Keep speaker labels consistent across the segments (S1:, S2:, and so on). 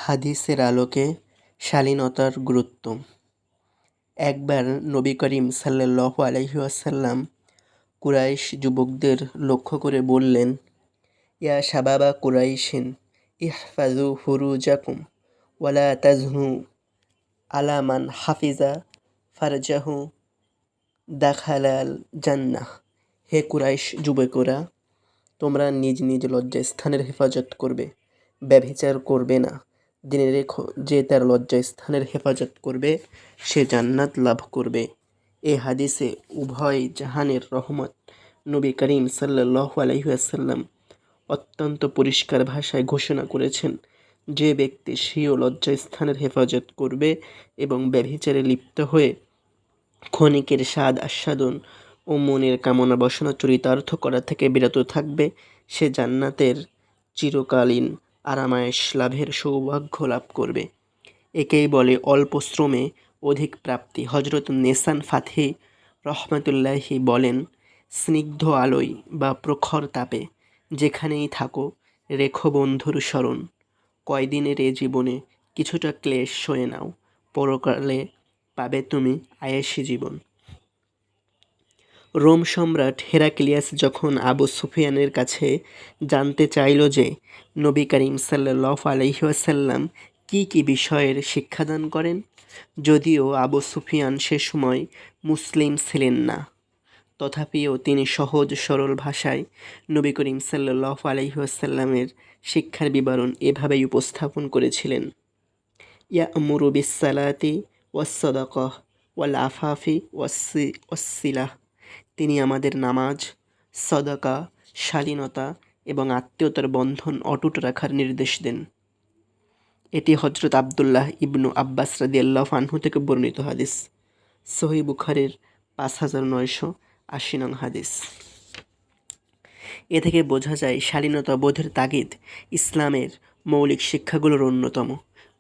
S1: হাদিসের আলোকে শালীনতার গুরুত্ব। একবার নবী করিম সাল্লাল্লাহু আলাইহি ওয়াসাল্লাম কুরাইশ যুবকদের লক্ষ্য করে বললেন, ইয়া শাবাবা কুরাইশিন ইহফাজু ফুরুজাকুম ওয়ালা তাজনু আলা মান হাফিজা ফারজাহু দাখালাল জান্নাহ। হে কুরাইশ যুবকেরা, তোমরা নিজ নিজ লজ্জাস্থানের হেফাজত করবে, ব্যভিচার করবে না। জেনে রেখো, যে তার লজ্জাস্থানের হেফাজত করবে সে জান্নাত লাভ করবে। এ হাদিসে উভয় জাহানের রহমত নবী করিম সাল্লাল্লাহু আলাইহি ওয়াসাল্লাম অত্যন্ত পরিষ্কার ভাষায় ঘোষণা করেছেন, যে ব্যক্তি স্বীয় লজ্জাস্থানের হেফাজত করবে এবং ব্যভিচারে লিপ্ত হয়ে ক্ষণিকের স্বাদ আস্বাদন ও মনের কামনা বাসনা চরিতার্থ করা থেকে বিরত থাকবে, সে জান্নাতের চিরকালীন আরামায়েশ লাভের সৌভাগ্য লাভ করবে। একেই বলে অল্প শ্রমে অধিক প্রাপ্তি। হজরত নেসান ফাথি রহমতুল্লাহি বলেন, স্নিগ্ধ আলোয় বা প্রখর তাপে যেখানেই থাকো, রেখো বন্ধুর স্মরণ। কয়দিনের এ জীবনে কিছুটা ক্লেশ সয়ে নাও, পরকালে পাবে তুমি আয়েশি জীবন। রোম সম্রাট হেরাক্লিয়াস যখন আবু সুফিয়ানের কাছে জানতে চাইল যে নবী করিম সাল্লাল্লাহু আলাইহি ওয়াসাল্লাম কী কী বিষয়ের শিক্ষাদান করেন, যদিও আবু সুফিয়ান সে সময় মুসলিম ছিলেন না, তথাপিও তিনি সহজ সরল ভাষায় নবী করিম সাল্লাল্লাহু আলাইহি ওয়াসাল্লামের শিক্ষার বিবরণ এভাবেই উপস্থাপন করেছিলেন, ইয়া'মুরু বিস-সালাতি ওয়াস-সাদাকাহ ওয়াল আফাফি ওয়াস-সিলাহ। তিনি আমাদের নামাজ, সদকা, শালীনতা এবং আত্মীয়তার বন্ধন অটুট রাখার নির্দেশ দেন। এটি হযরত আব্দুল্লাহ ইবনু আব্বাস রাদিয়াল্লাহু আনহু থেকে বর্ণিত হাদিস। সহিহ বুখারীর 5980 নং হাদিস। এ থেকে বোঝা যায় শালীনতা বোধের তাগিদ ইসলামের মৌলিক শিক্ষাগুলোর অন্যতম।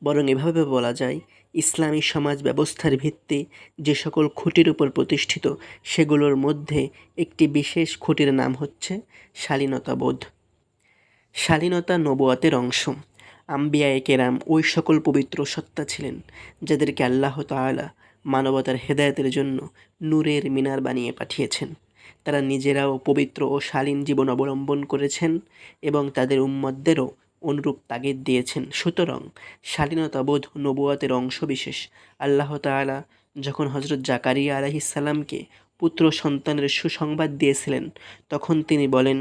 S1: বরং এভাবে বলা যায়, ইসলামী সমাজ ব্যবস্থার ভিত্তি যে সকল খুঁটির উপর প্রতিষ্ঠিত, সেগুলোর মধ্যে একটি বিশেষ খুঁটির নাম হচ্ছে শালীনতাবোধ। শালীনতা নবুয়তের অংশ। আম্বিয়ায়ে কেরাম ওই সকল পবিত্র সত্তা ছিলেন যাদেরকে আল্লাহ তাআলা মানবতার হেদায়েতের জন্য নূরের মিনার বানিয়ে পাঠিয়েছেন। তারা নিজেরাও পবিত্র ও শালীন জীবন অবলম্বন করেছেন এবং তাদের উম্মতদেরও অনুরূপ তাগিদ দিয়েছেন। সুতরাং শালীনতাবোধ নবুয়তের অংশবিশেষ। আল্লাহ তাআলা যখন হযরত জাকারিয়া আলাইহিস সালামকে পুত্র সন্তানের সুসংবাদ দিয়েছিলেন, তখন তিনি বলেন,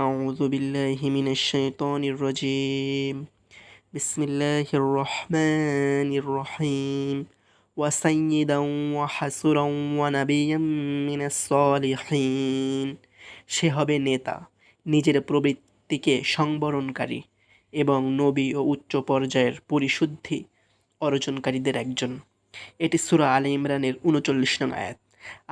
S1: আউযু বিল্লাহি মিনাশ শাইতানির রাজীম, বিসমিল্লাহির রহমানির রহিম, ওয়া সাইয়্যিদান ওয়া হাসুরান ওয়া নাবিয়্যাম মিনাস সালিহিন। সে হবে নেতা, নিজের প্রবৃত্তিকে সংবরণকারী এবং নবী ও উচ্চ পর্যায়ের পরিশুদ্ধি অর্জনকারীদের একজন। এটি সূরা আলে ইমরানের 39 নং আয়াত।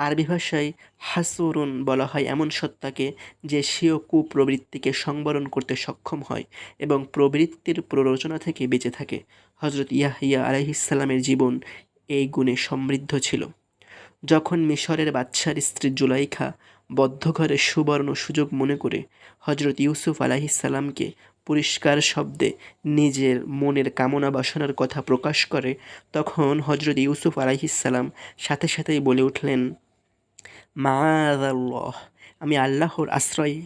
S1: আরবি ভাষায় হাসুরুন বলা হয় এমন সত্তাকে যে স্বীয় কুপ্রবৃত্তিকে সংবরণ করতে সক্ষম হয় এবং প্রবৃত্তির প্ররোচনা থেকে বেঁচে থাকে। হযরত ইয়াহইয়া আলাইহিস সালামের জীবন এই গুণে সমৃদ্ধ ছিল। যখন মিশরের বাদশার স্ত্রী জুলাইখা বদ্ধ ঘরে সুবর্ণ সুযোগ মনে করে হযরত ইউসুফ আলাইহিস সালামকে পরিষ্কার শব্দে নিজের মনের কামনা বাসনার কথা প্রকাশ করে, তখন হযরত ইউসুফ আলাইহিস সালাম সাথে সাথেই বলে উঠলেন, মাআযাল্লাহ, আমি আল্লাহর আশ্রয়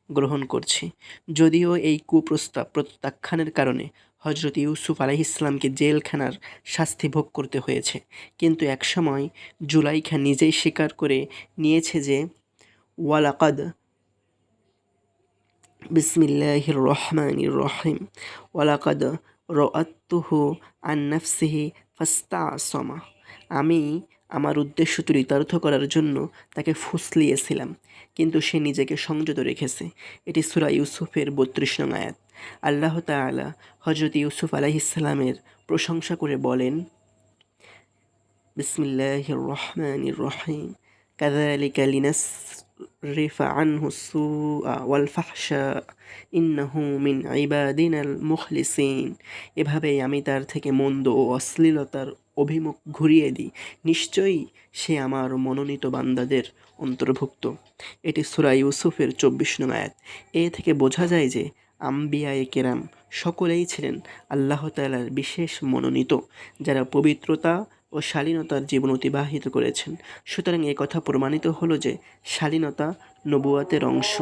S1: গ্রহণ করছি। যদিও এই কুপ্রস্তাব প্রত্যাখ্যানের কারণে হযরত ইউসুফ আলাইহিস সালামকে জেলখানার শাস্তি ভোগ করতে হয়েছে, কিন্তু একসময় জুলাইখা নিজেই স্বীকার করে নিয়েছে যে ওয়ালাকাদ বিসমিল্লাহির রহমানির রহিম ওয়ালাকাদ রাআতুহু আন নাফসিহি ফাস্তাসমা। আমি আমার উদ্দেশ্য চরিতার্থ করার জন্য তাকে ফুসলিয়েছিলাম, কিন্তু সে নিজেকে সংযত রেখেছে। এটি সূরা ইউসুফের 32 নং আয়াত। আল্লাহ তাআলা হযরত ইউসুফ আলাইহিস সালামের প্রশংসা করে বলেন, বিসমিল্লাহির রহমানির রহিম, কাযালিকা লিনাসরিফা আনহু সুআ ওয়াল ফাহশা ইন্নাহু মিন ইবাদিনাল মুখলিসিন। এভাবেই আমি তার থেকে মন্দ ও অশ্লীলতার অভিমুখ ঘুরিয়ে দিই, নিশ্চয়ই সে আমার মনোনীত বান্দাদের অন্তর্ভুক্ত। এটি সূরা ইউসুফের 24 নং আয়াত। এ থেকে বোঝা যায় যে আম্বিয়ায়ে কেরাম সকলেই ছিলেন আল্লাহ তাআলার বিশেষ মনোনীত, যারা পবিত্রতা ও শালীনতার জীবন অতিবাহিত করেছেন। সুতরাং এ কথা প্রমাণিত হলো যে শালীনতা নবুওয়াতের অংশ।